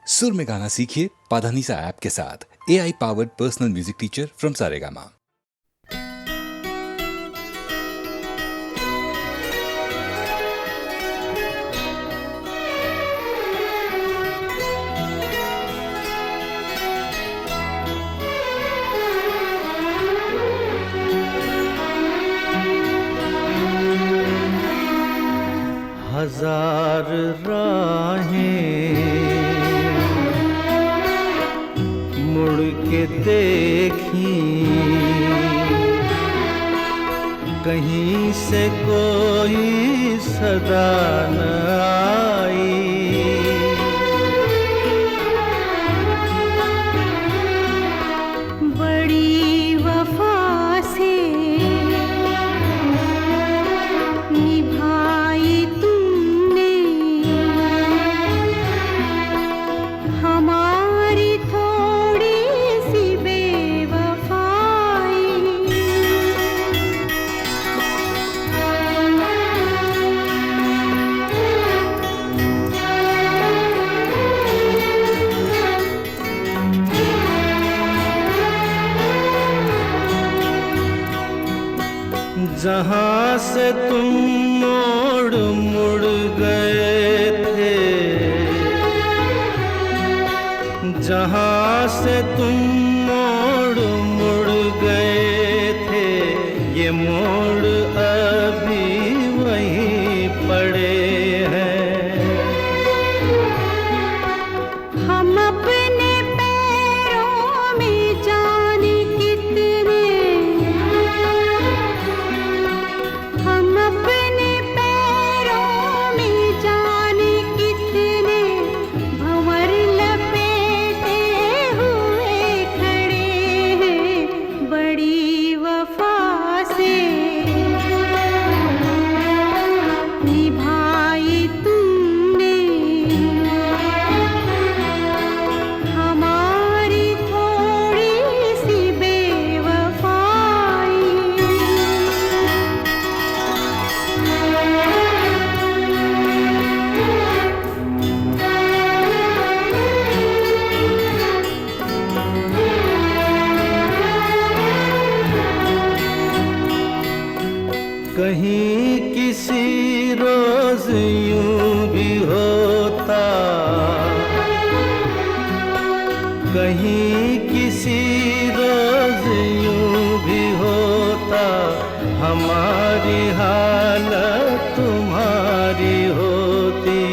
सुर में गाना सीखिए पाधानीसा ऐप के साथ। AI powered personal music teacher from Saregama. हजार राहें मुड़ के देखी, कहीं से कोई सदा न आई। बड़ी वफा से निभाई तुमने हमारी थोड़ी सी बेवफाई। जहाँ से तुम मोड़ मुड़ गए थे, जहाँ से तुम मोड़ मुड़ गए थे, ये मोड़ अभी वहीं पड़े हैं। हम अपने पैरों में जाने कितने, हम अपने पैरों में जाने कितने भंवर लपेटे हुए खड़े हैं। बड़ी वफा से निभाई तुमने हमारी थोड़ी सी बेवफाई। कहीं किसी रोज यूं भी होता, कहीं किसी रोज यूं भी होता, हमारी हालत तुम्हारी होती।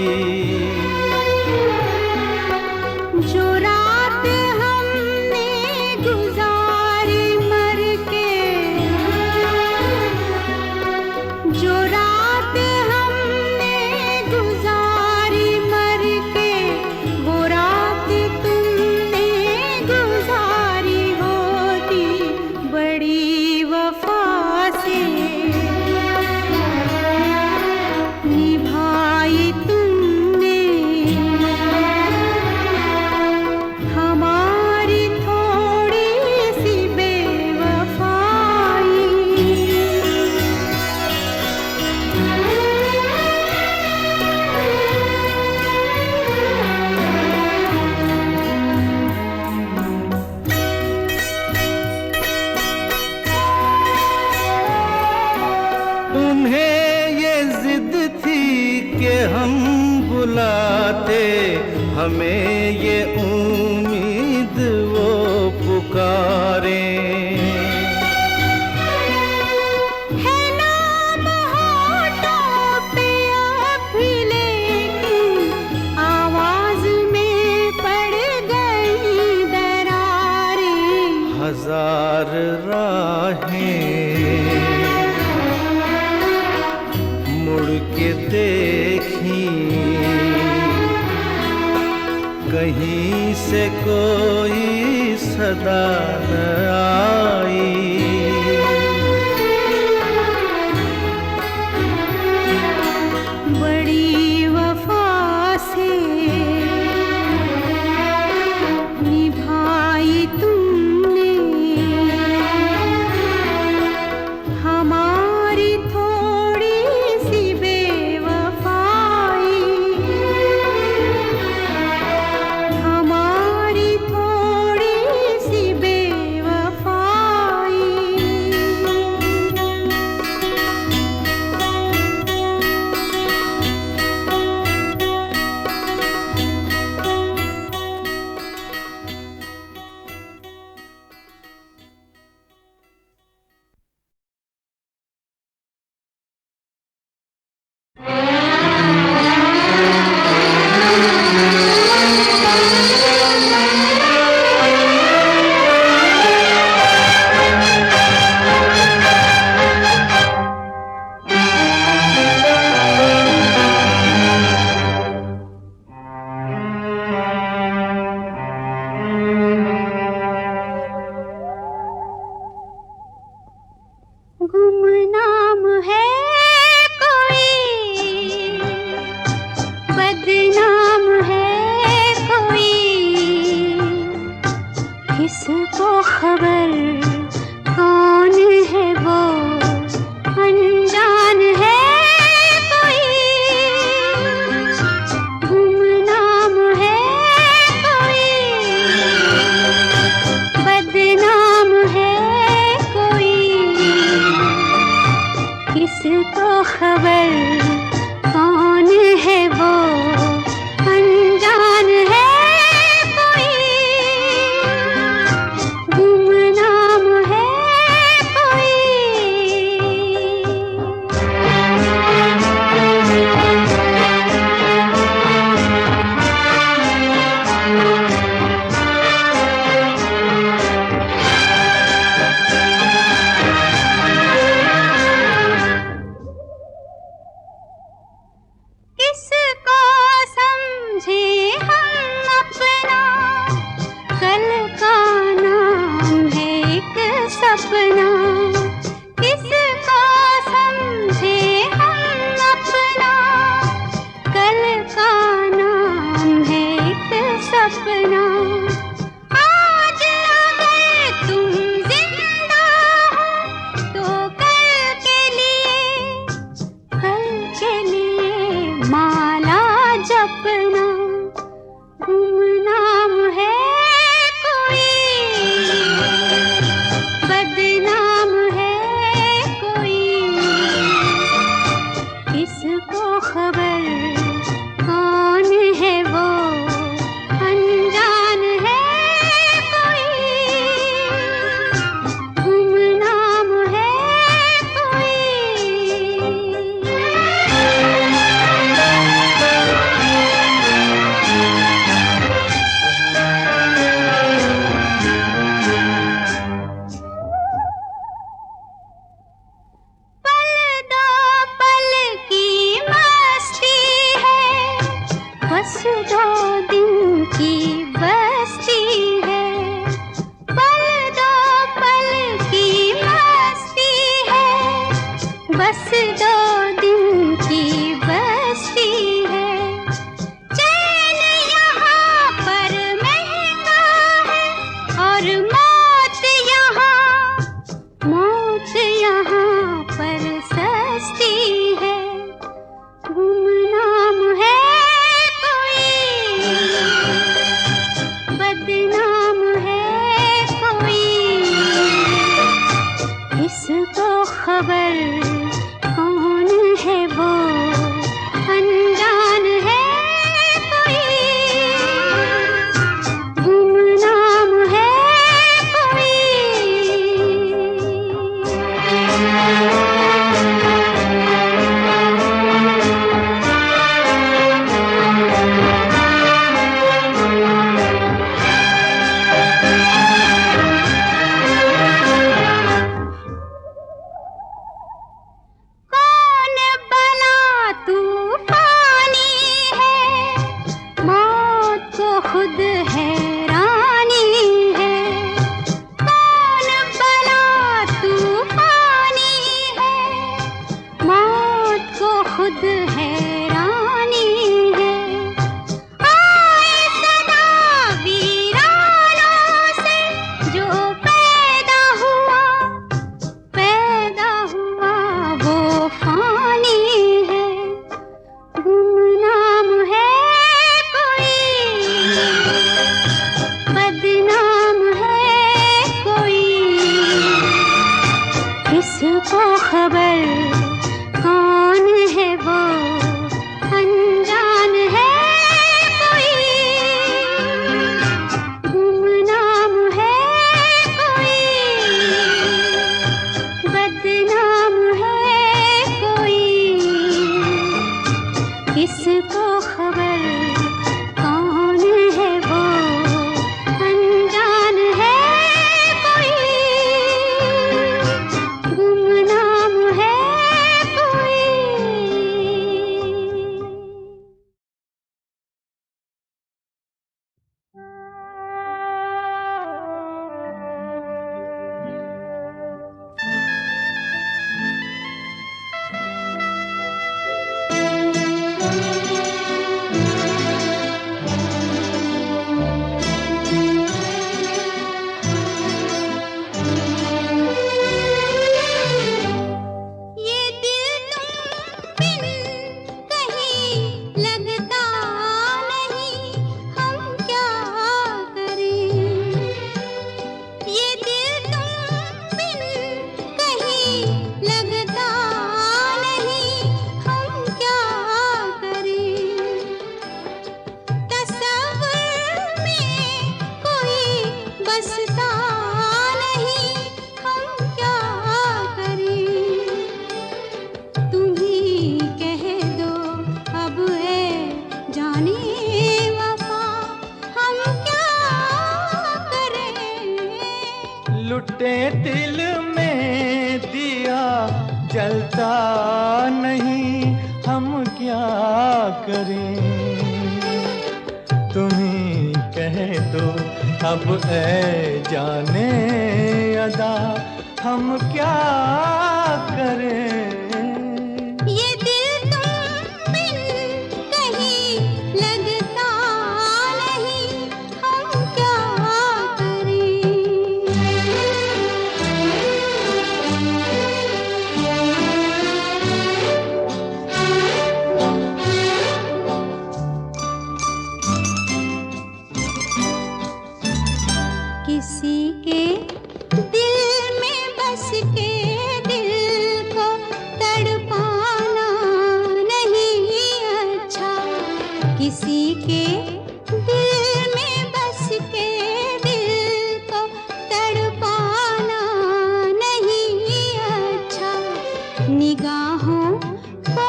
जो रात हमने गुजारी मर के, जो रात हमने गुजारी मर के, वो रात तुमने गुजारी होती। बड़ी वफा से निभाई तुमने हमारी थोड़ी सी बेवफाई। उन्हें ये जिद थी कि हम बुलाते, हमें ये उम्मीद वो पुकारें। है नाम होठों पे अब भी, लेकिन आवाज में पड़ गई दरारें। हजार राहें मुड़ के देखी, कहीं से कोई सदा न आई। बड़ी वफा से निभाई तुमने हमारी थोड़ी सी बेवफाई। किसको खबर कौन है वो, अनजान है कोई, गुमनाम है कोई, बदनाम है कोई, किसको खबर कौन है वो, अनजान है कोई, गुमनाम है कोई। किसको समझे हम अपना, कल का नाम है एक सपना, किसको समझे हम अपना, कल का नाम है एक सपना। आज अगर तुम जिंदा हो तो कल के लिए माला जपना, गुमनाम है कोई, बदनाम है कोई, किसको खबर कौन है वो, अनजान है कोई, गुमनाम है पल दो पल की मस्ती है, बस 2 दिन की बस्ती है, पल दो पल की मस्ती है, बस 2 दिन की बस्ती है, चैन यहाँ पर महंगा है और मौत यहाँ पर सस्ती है, गुमनाम है कोई, बदनाम है कोई, किसको खबर कौन है वो, अनजान है कोई, गुमनाम है कोई। कौन बला तूफानी है, मौत को खुद हैरानी है, कौन बला तूफानी है, मौत को खुद हैरानी है, आए सदा वीरानों से जो पैदा हुआ वो फानी है, गुमनाम है कोई, लुटे दिल में दिया जलता नहीं, हम क्या करें। तुम्ही कह दो अब ऐ जाने अदा, हम क्या करें। ये दिल तुम बिन कहीं लगता नहीं, हम क्या करें। किसी के दिल में बस के दिल को तड़पाना नहीं अच्छा, किसी के दिल में बस के दिल को तड़पाना नहीं अच्छा। निगाहों को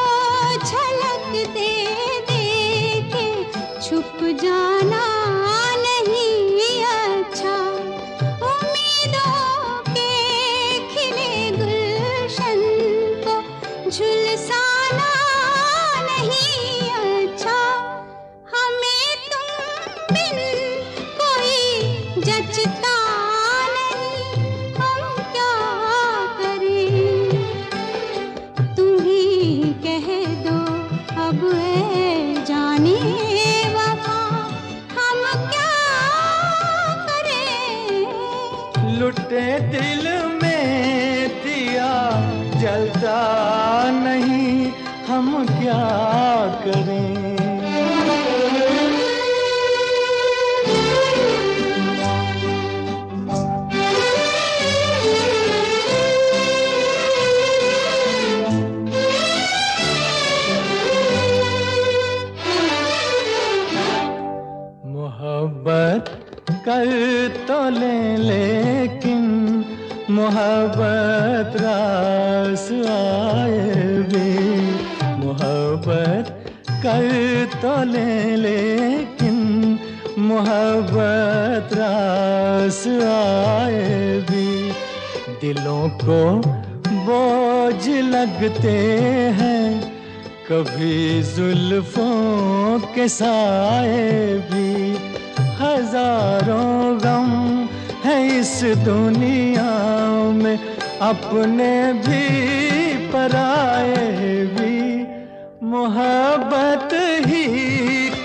झलक दे दे के छुप जाना नहीं अच्छा। उम्मीदों के खिले गुलशन को झुलसाना नहीं अच्छा। हमें तुम बिन कोई जचता नहीं, हम क्या करें। तुम ही कह दो अब है जाने वफा, हम क्या करें। लुटे दिल में दिया जलता नहीं, हम क्या करें। मोहब्बत कर तो ले लेकिन मोहब्बत रास आए भी। मोहब्बत कर तो ले लेकिन मोहब्बत रास आए भी। दिलों को बोझ लगते हैं कभी जुल्फों के साए भी। हजारों गम है इस दुनिया में, अपने भी पराए भी। मोहब्बत ही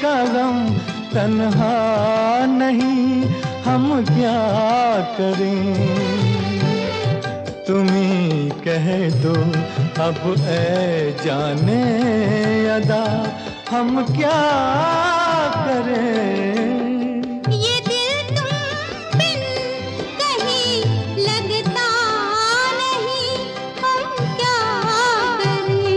का गम तन्हा नहीं, हम क्या करें। तुम्ही कह दो अब ऐ जाने अदा, हम क्या करें। ये दिल तुम बिन कहीं लगता नहीं, हम क्या करें।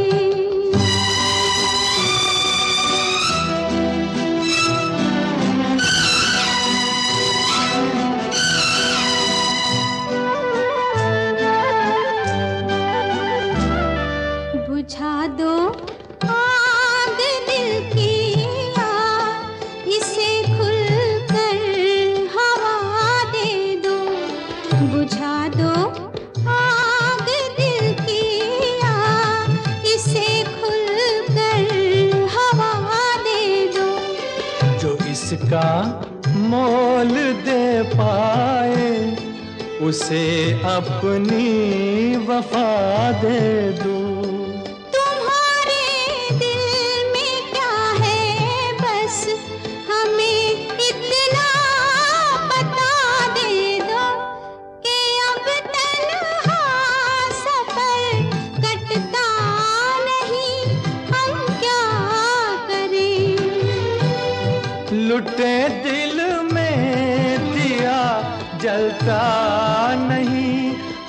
बुझा दो आग दिल की, इसे खुलकर हवा दे दो। बुझा दो आग दिल की, इसे खुलकर हवा दे दो। जो इसका मोल दे पाए उसे अपनी वफा दे दो। तुम्हारे दिल में क्या है बस हमें इतना बता दे दो कि अब तन्हा सफर कटता नहीं, हम क्या करें। लुटे दिल में दिया जलता नहीं,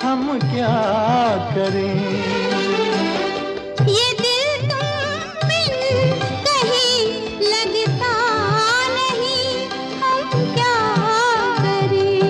हम क्या करें। ये दिल तुम बिन कहीं लगता नहीं, हम क्या करें।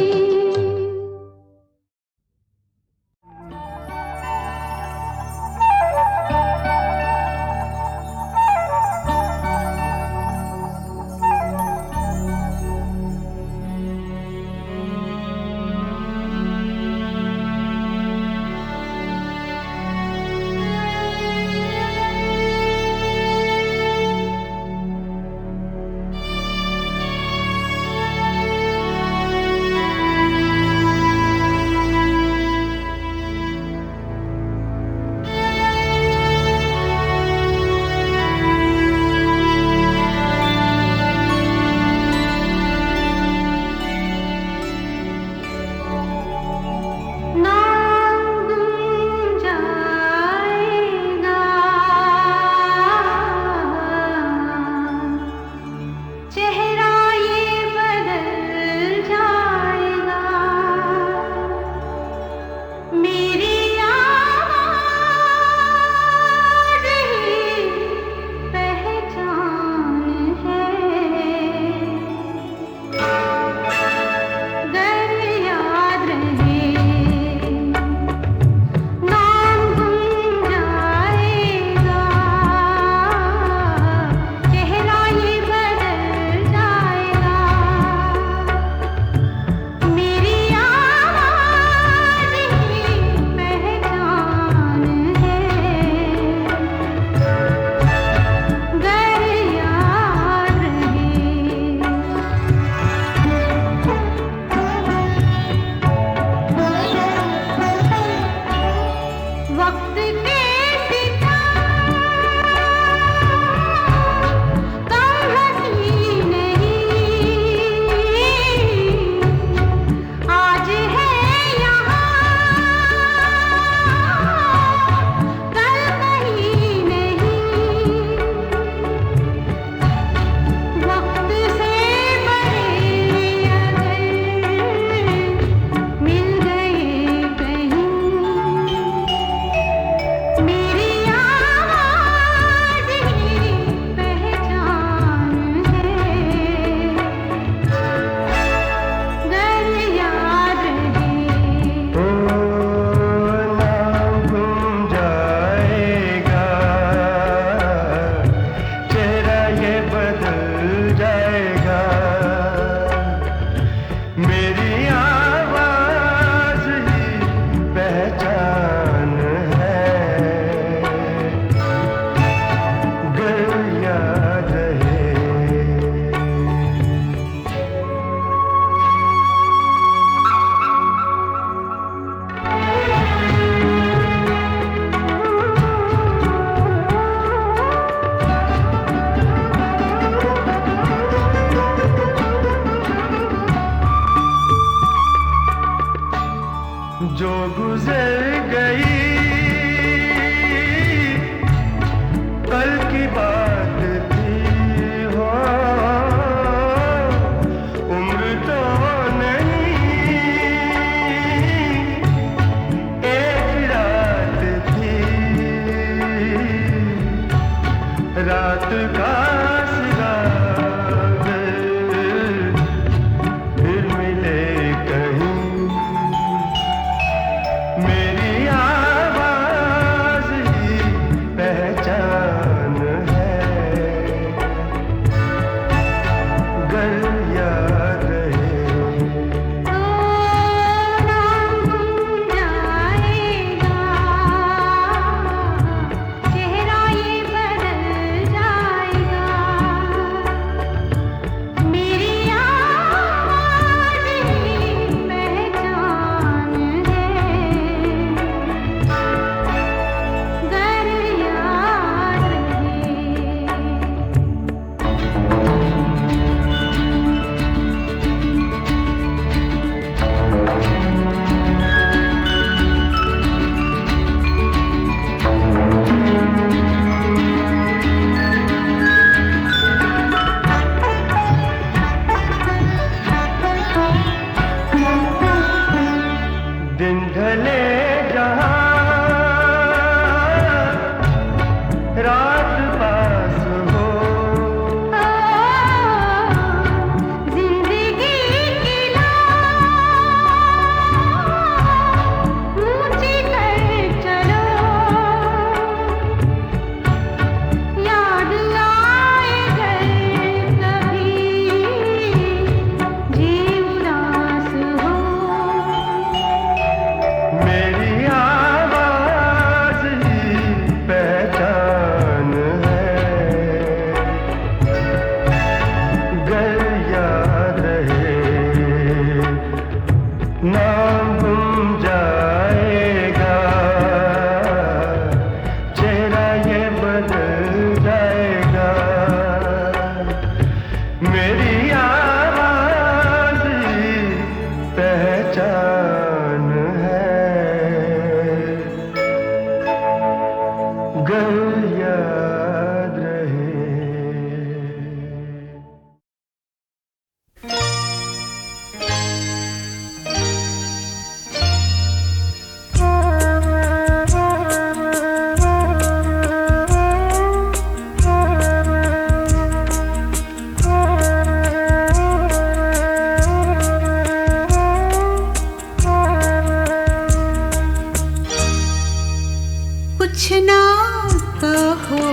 कहो,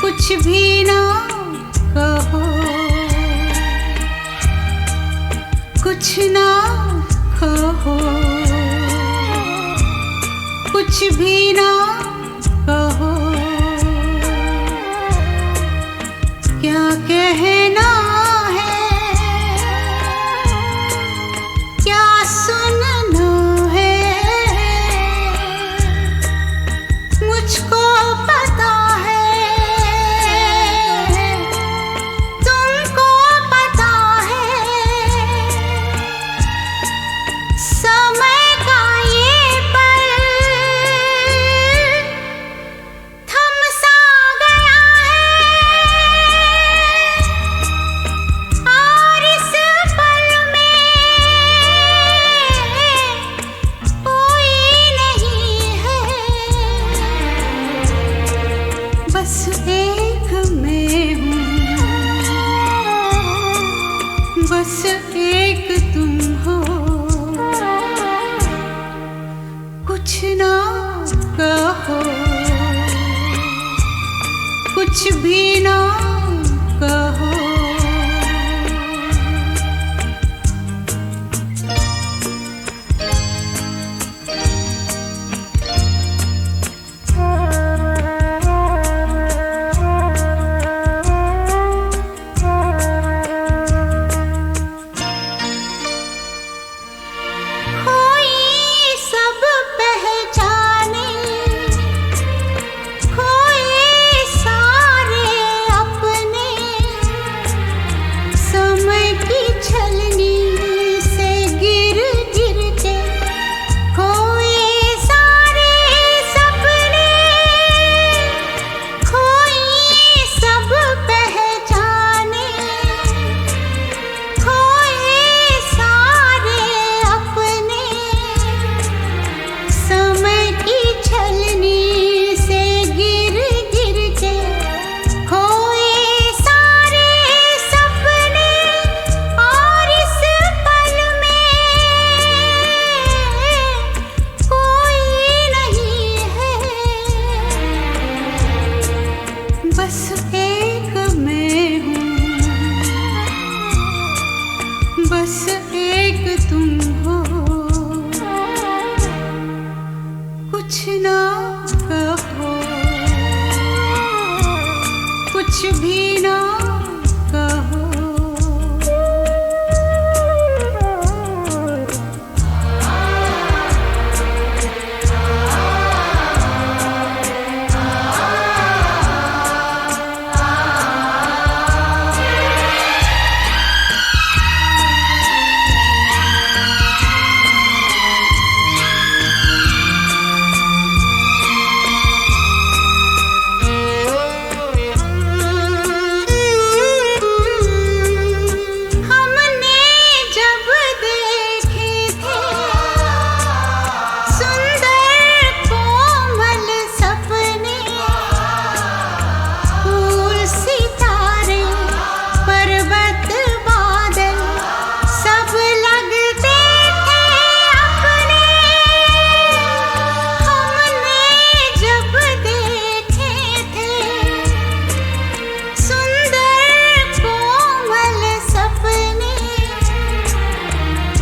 कुछ भी ना कहो, कुछ ना कहो, कुछ भी ना कहो, क्या कहना है, क्या सुनना है, मुझको पता है, तुमको पता है, समय का ये पल थम सा गया है, और इस पल में कोई नहीं है, बस एक मैं हूँ, बस एक तुम हो, कुछ ना कहो, कुछ भी ना कहो। कोई सब पहचाने, कोई सारे अपने, समय की छलनी से गिर गिर के कोई सारे सपने, कोई सब पहचाने, कोई सारे अपने, समय की छलनी से गिर गिर के कोई सारे सपने, और इस पल में कोई नहीं है, बस एक मैं हूँ, बस एक तुम हो, कुछ ना कहो, कुछ भी ना कहो। हमने जब देखे थे सुंदर कोमल सपने, फूल सितारे पर्वत बादल सब लगते थे अपने, हमने जब देखे थे सुंदर कोमल सपने,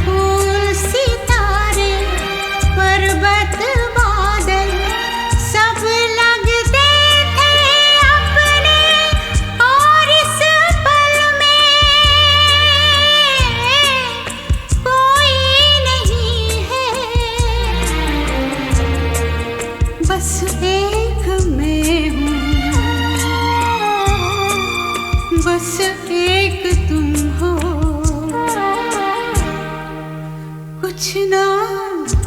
फूल सितारे पर्वत बादल सब लगते थे अपने, और इस पल में कोई नहीं है, बस एक मैं हूँ, बस एक तुम हो, कुछ ना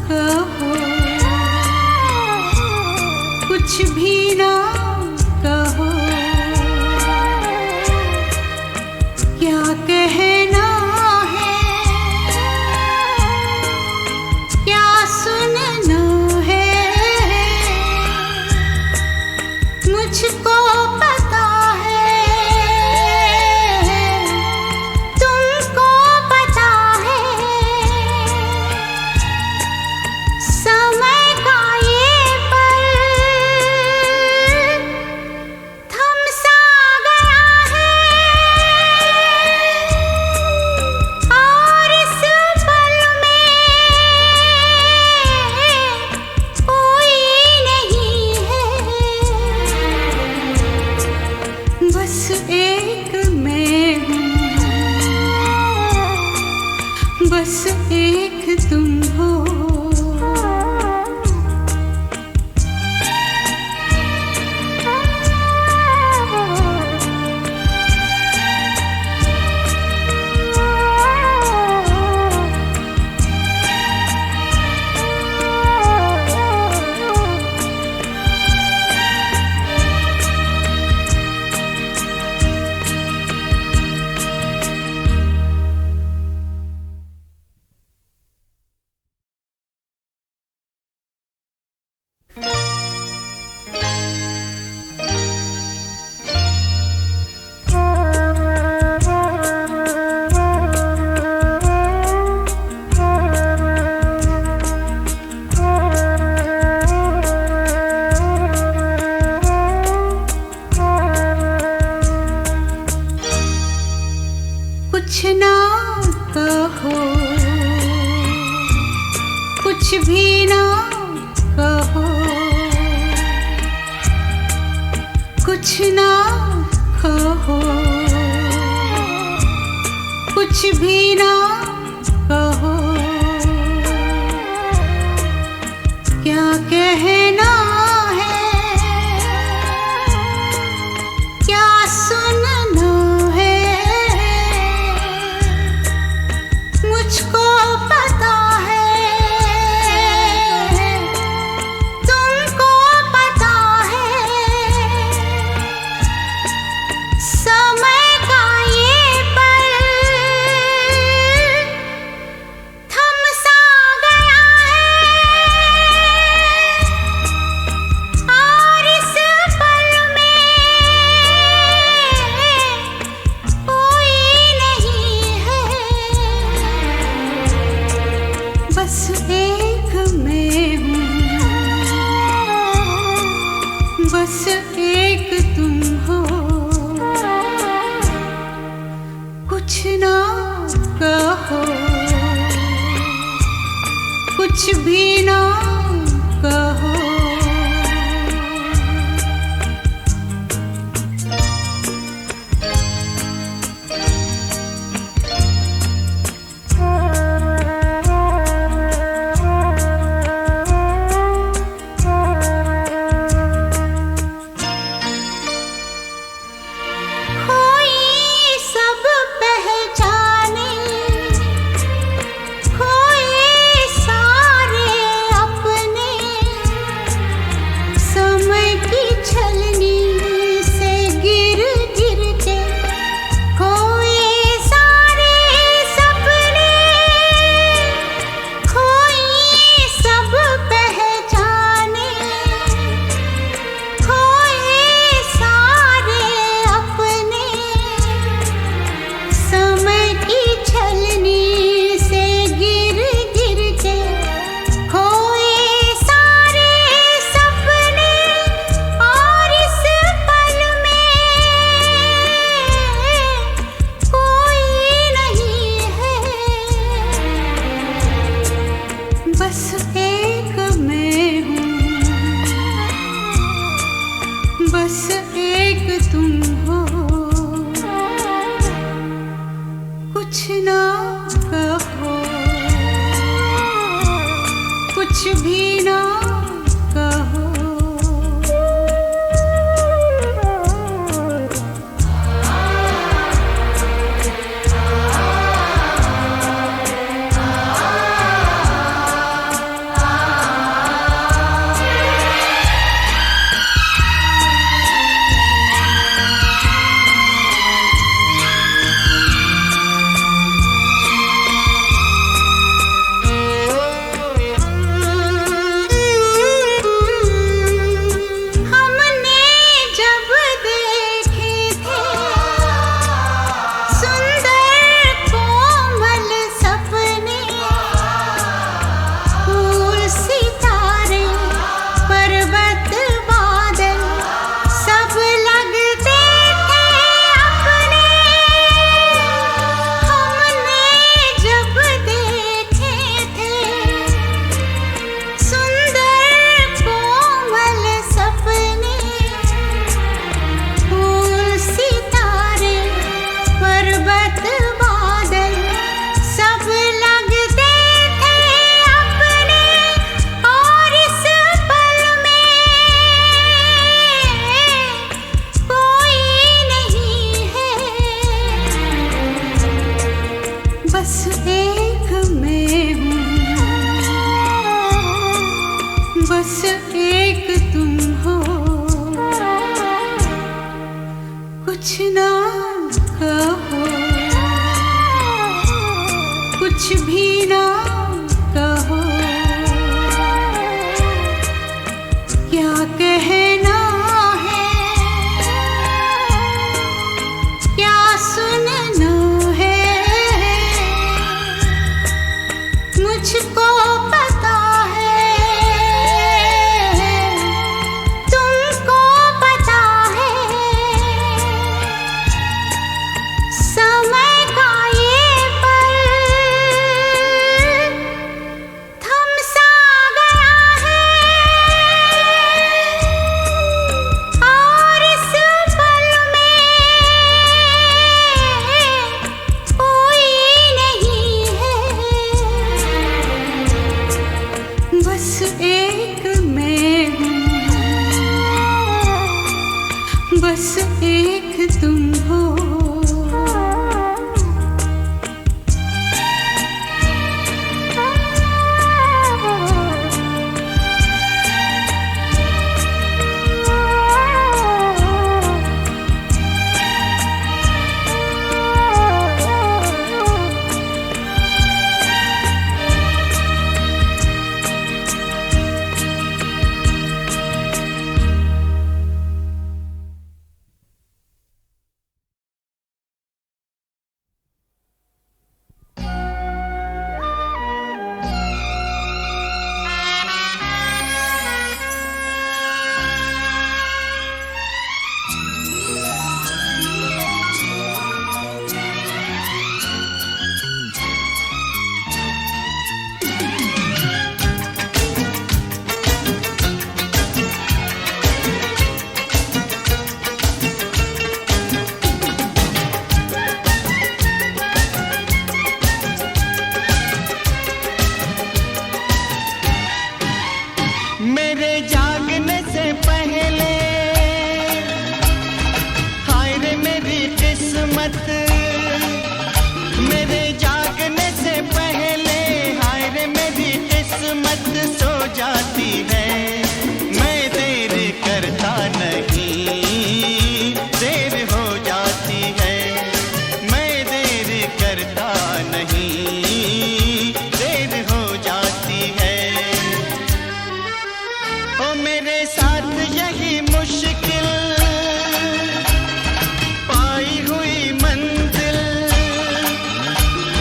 कहो, कुछ भी ना कहो, क्या कहना है, क्या सुनना है, मुझको पता है, तुमको पता है, समय का ये पल कुछ ना कहो, कुछ भी ना कहो, कुछ ना कहो, कुछ भी ना कहो, क्या कहना है, क्या सुनना है, मुझको पता है, तुमको पता है, समय का ये पल थम सा गया है, और इस पल में कोई नहीं है, बस एक मैं हूँ, बस एक तुम हो, कुछ ना कहो, कुछ भी ना कहो। कोई सब पहचाने, कोई सारे अपने, समय की छलनी से गिर गिर के कोई सारे सपने, कोई सब पहचाने, कोई सारे अपने, समय की छलनी से गिर गिर के कोई सारे सपने, और इस पल में कोई नहीं है, बस एक मैं हूँ, बस एक तुम हो, कुछ ना कहो, कुछ भी ना कहो। हमने जब देखे थे सुंदर कोमल सपने, फूल सितारे पर्वत बादल सब लगते थे अपने, हमने जब देखे थे सुंदर कोमल सपने, फूल सितारे पर्वत बादल सब लगते थे अपने, और इस पल में कोई नहीं है, बस एक मैं हूँ, बस एक तुम हो, कुछ ना कहो, कुछ भी ना कहो, क्या कहना है, क्या सुनना है, मुझको पता है, तुमको पता है, समय का जाती है। मैं देर करता नहीं, देर हो जाती है। मैं देर करता नहीं, देर हो जाती है। ओ मेरे साथ यही मुश्किल पाई हुई मंजिल,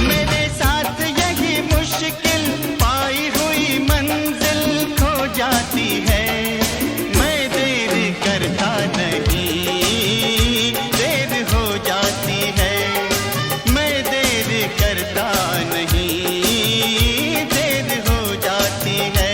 मेरे साथ यही मुश्किल पाई हुई मंजिल खो जाती है। मैं देर करता नहीं, देर हो जाती है। मैं देर करता नहीं, देर हो जाती है।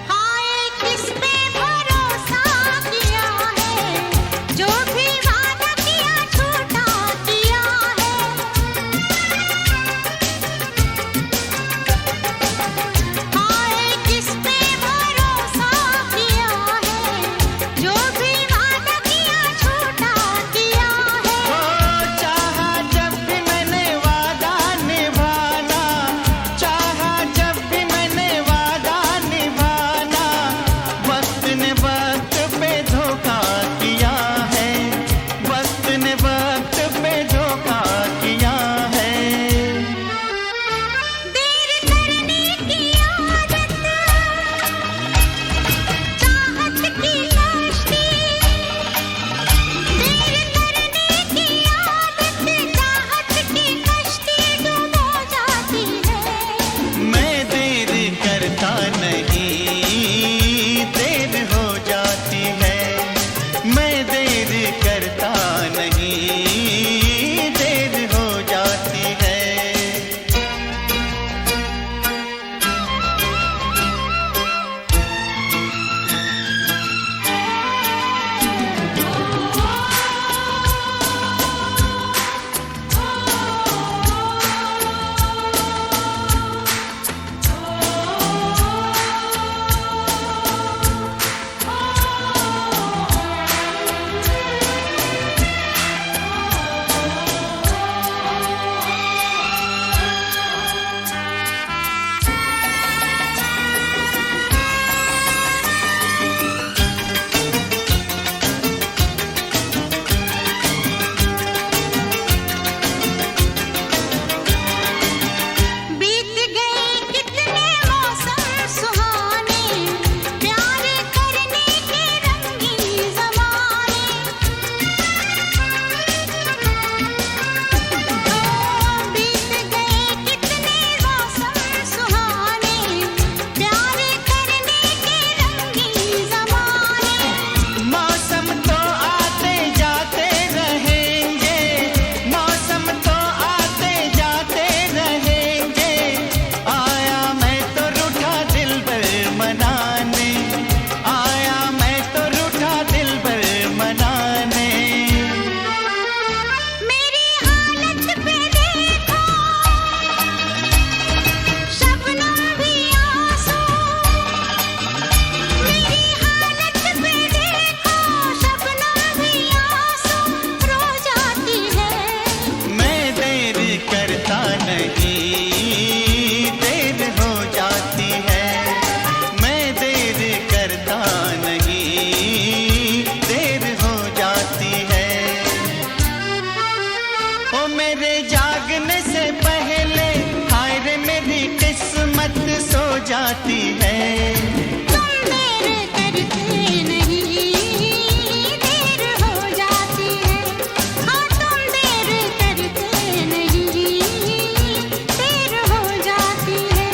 हाय किस पे भरोसा किया है, जो भी वादा किया झूठा किया है। हाय किस पे भरोसा किया है, जो भी वादा किया झूठा किया है। ओ चाहा जब भी मैंने वादा निभाना, चाहा जब भी मैंने वादा निभाना, वक्त ने वक्त पे धोखा किया है। वक्त ने वक्त पे धोखा किया है। देर करने की आदत चाहत की कश्ती, देर करने की आदत चाहत की कश्ती डूबो जाती है। मैं देर करता नहीं, देर हो जाती है। मैं देर करता नहीं, देर हो जाती है। बीत गए कितने मौसम सुहाने, प्यार करने के रंगीन ज़माने। बीत गए कितने मौसम सुहाने, प्यार करने के रंगीन ज़माने। मौसम तो आते जाते रहेंगे, मौसम तो आते जाते रहेंगे। आया मैं तो रूठा दिल भर मनाने, आया मैं तो रूठा दिल भर मनाने। मेरी हालत पे देखो, शबनम भी आंसू। मेरी हालत पे देखो, शबनम भी आंसू रो जाती है। मैं देर करता नहीं, देर हो जाती है। मैं देर करता नहीं, देर हो जाती है। ओ मेरे जागने से पहले हाय रे मेरी किस्मत सो जाती है। तुम देर करते नहीं, देर हो जाती है। हाँ तुम देर करते नहीं, देर हो जाती है।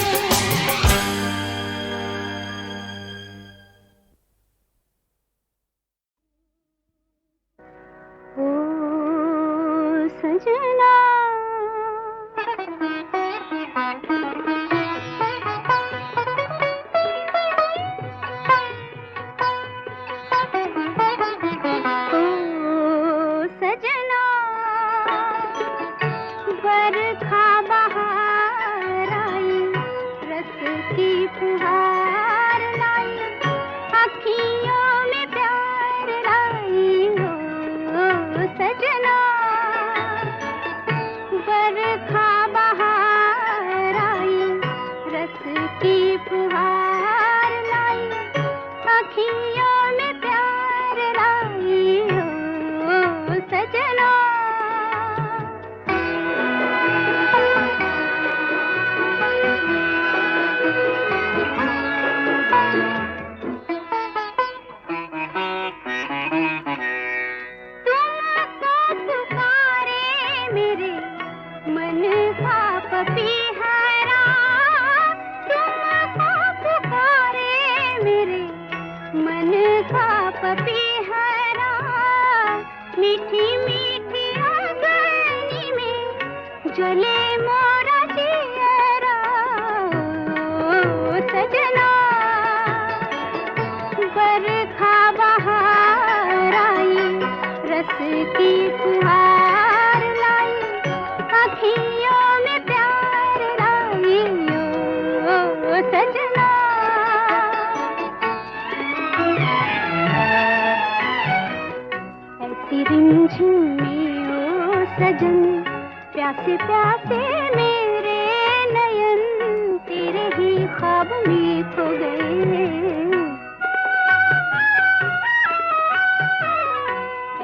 ओ सजना जले मोरा जियरा सजना बरखा बहार आई रस की फुहार लाई अखियों में प्यार लाई ओ सजना ऐसी रिमझिम में ओ सजन प्यासे प्यासे मेरे नयन तेरे ही ख्वाब में खो गए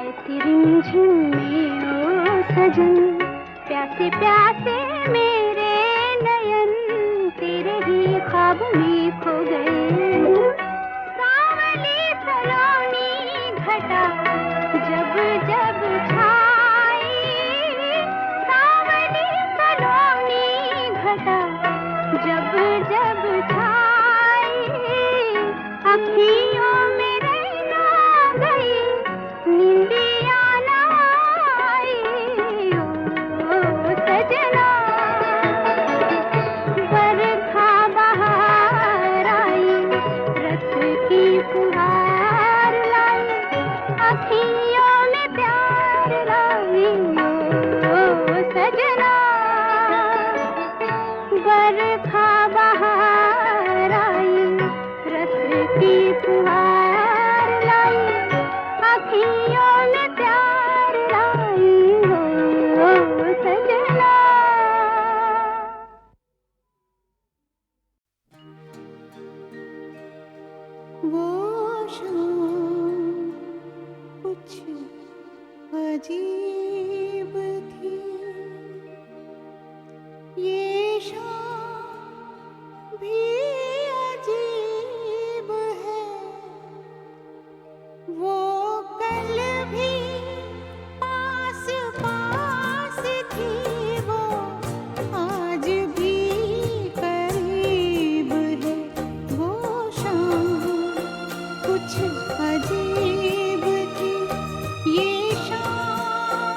ऐसी रिमझिम में ओ सजन प्यासे प्यासे मेरे नयन तेरे ही ख्वाब में खो गए सावली सलोनी घटा जब जब छाई सावली सलोनी घटा जब जब छाई अखियों में रहना गई नींदिया ना आई ओ सजना बरखा बहार आई रस की फुहार लाई अखियों में प्यार लाई ओ सजना बरखा बहार आई रस की फुहार लाई अखियों में प्यार लाई ओ सजना वो शाम कुछ अजीब थी ये शाम भी अजीब है वो कल भी पास पास थी वो आज भी करीब है वो शाम कुछ अजीब थी ये शाम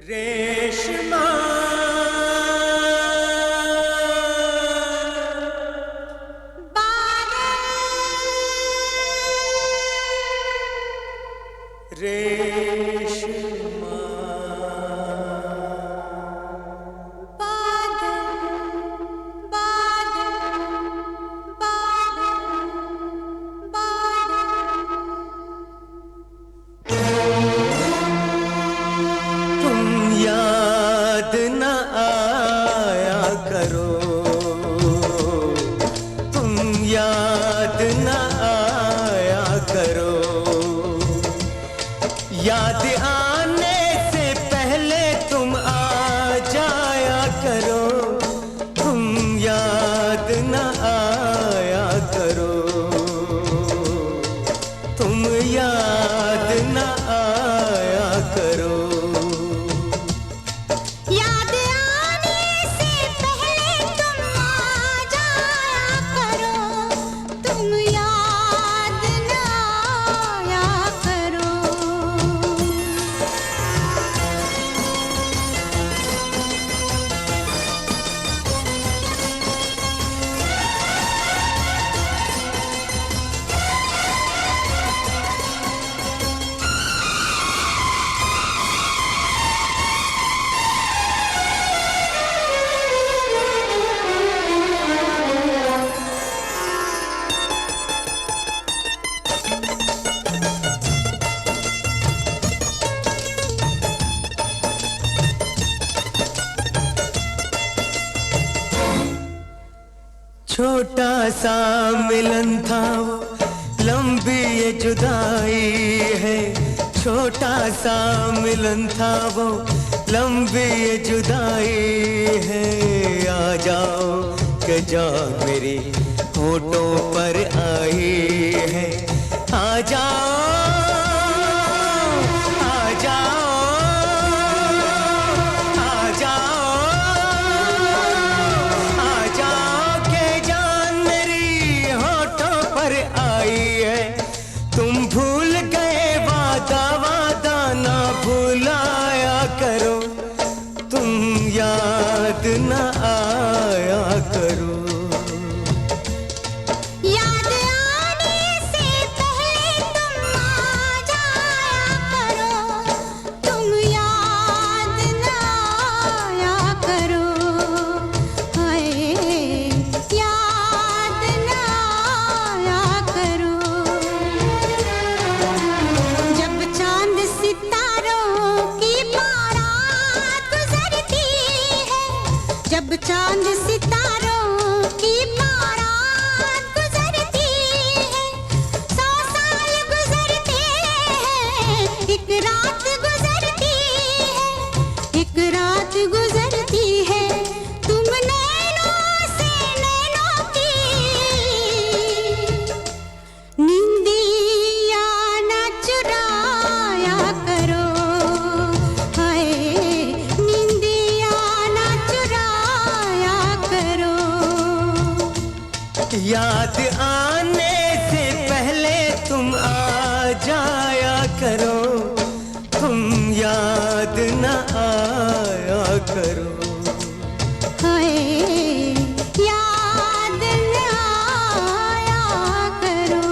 रेशमा रेशमा तुम याद न आया करो, तुम याद न आया करो, याद आने से पहले तुम आ जाया करो, तुम याद न आया करो, तुम याद न आया करो। याद आने से पहले तुम आ जाया करो, तुम याद न आया करो। छोटा सा मिलन था वो, लंबी ये जुदाई है, छोटा सा मिलन था वो, लंबी ये जुदाई है। आ जाओ के जान मेरी होठों पर आई है, आ जाओ आ जाओ आ जाओ आ जाओ के जान मेरी होठों पर आई है। तुम भूल गए वादा, वादा ना भुलाया करो, तुम याद न आया करो। याद आने से पहले तुम आ जाया करो, तुम याद न आया करो। हाय याद न आया करो। जब चांद सितारों की बारात गुजरती है, जब चांद सितारों की बारात गुजरती है, 100 साल गुजरते हैं, एक रात गुजरती है, एक रात गुजरती है। तुम नैनों से नैनों की निंदिया न चुराया करो, हाय निंदिया न चुराया करो। याद आने से पहले तुम आ जाया करो, तुम याद न आया करो। हाय याद न आया करो।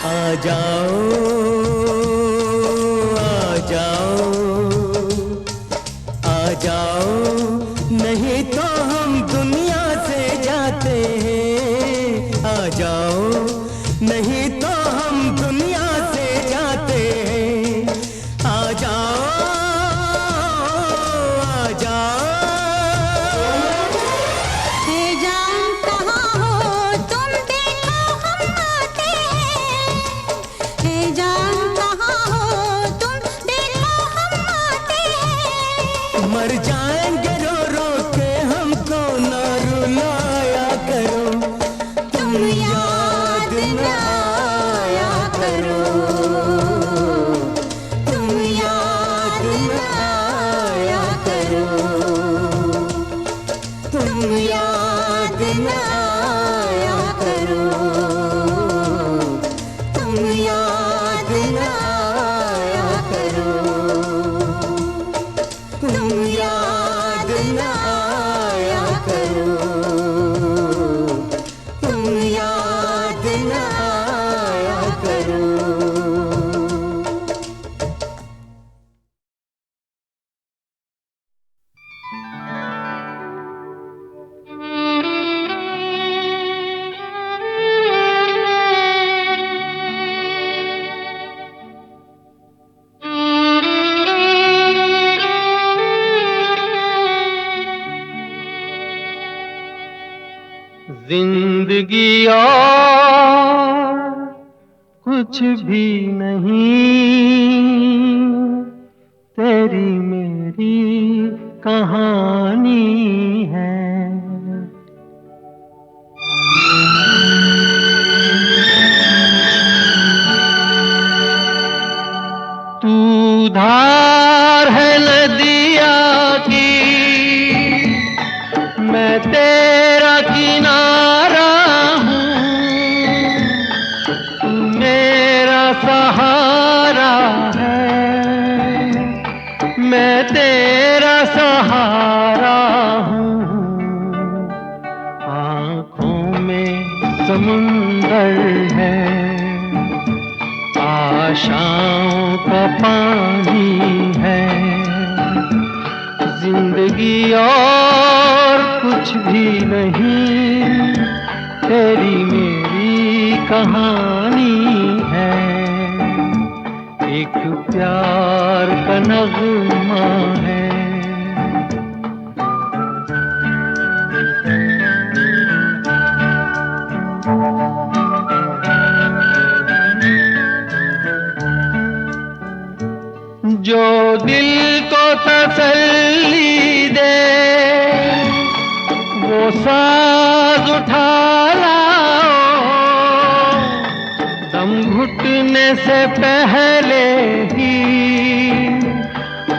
आ जाओ आ जाओ आ जाओ, नहीं तो हम दुनिया से जाते हैं। आ जाओ नहीं तो हम दुनिया से जाते हैं। आ जाओ आ जाओ। है जान कहाँ हो तुम, देखो हम आते हैं। है जान कहाँ हो तुम, देखो हम आते हैं। मर जाएंगे रो रो के, हमको ना रुलाया करो, तुम याद न आया जिंदगी और कुछ भी नहीं, तेरी मेरी कहानी है। तू धार है नदिया की, मैं तेरा किनारा हूँ, तू मेरा सहारा है, मैं तेरा सहारा हूँ। आँखों में समुंदर है, आशाओं का पानी है, जिंदगी और कुछ भी नहीं, तेरी मेरी कहानी है। एक प्यार का नगमा है। जो दिल को तसल्ली दे, वो साज उठा लाओ, दम घुटने से पहले ही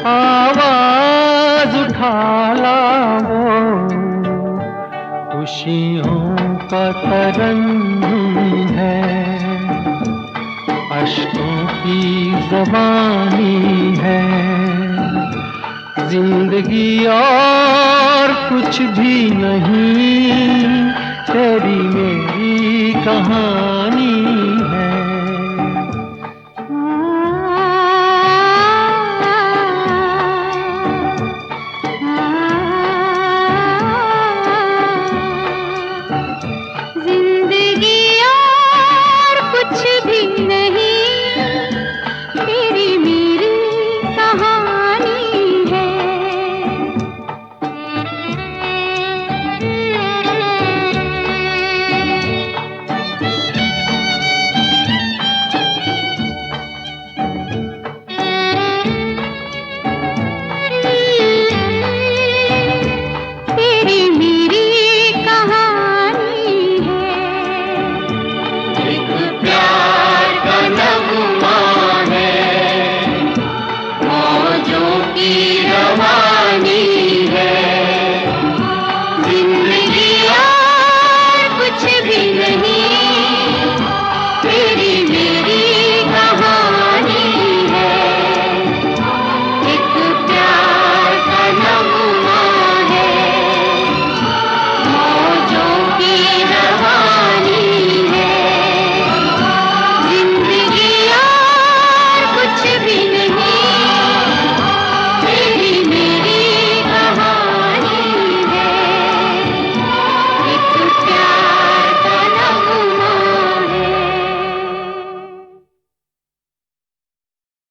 आवाज उठा लाओ। खुशियों का तरन्नुम है, अश्कों की ज़बानी है, जिंदगी और कुछ भी नहीं, तेरी मेरी कहानी